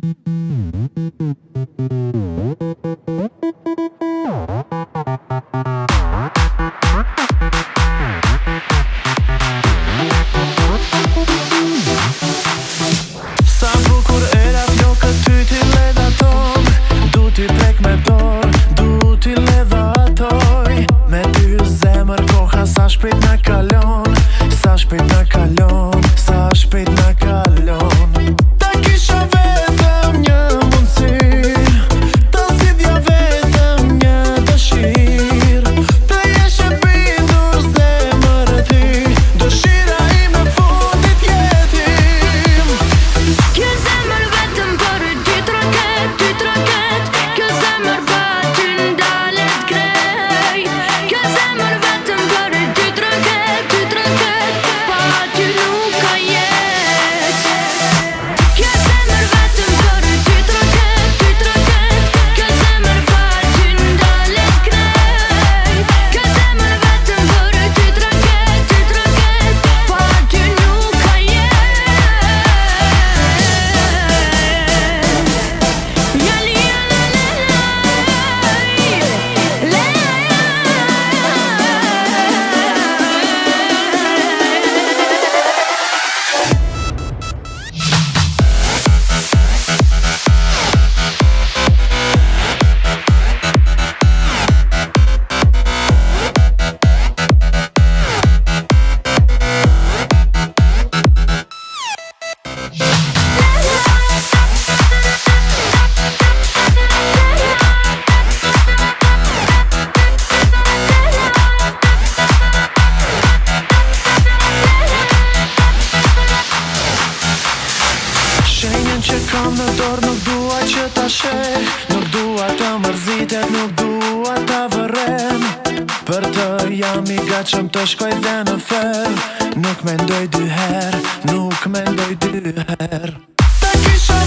Sa bukur era flokët ty t'i ledha ton. Du t'i prek me dor, du t'i ledha atoj. Me ty zemër koha sa shpejt na kalon. Sa shpejt na kalon, sa shpejt na kalon. Ta kisha vetëm një mundësi, ta zgjidhja vetëm një dëshirë. Të jesh e bindur zemër e ti, dëshira ime fundit jetim. Kjo zemër vetëm për ty troket, kjo zemër pa ty ndalet krejt. Kjo zemër vetëm për ty troket, pa ty nuk ka jetë. Kjo zemër vetëm për ty troket, kjo zemër pa ty ndalet krejt. Kjo zemër vetëm për ty troket, pa ty nuk ka jetë. Shenjën që kam në dorë nuk dua që ta sheh. Nuk dua të mërzitet, nuk dua ta vërem. Për të jam i gatshëm të shkoj dhe në fel. Nuk mendoj dy herë, nuk mendoj dy herë. Ta kisha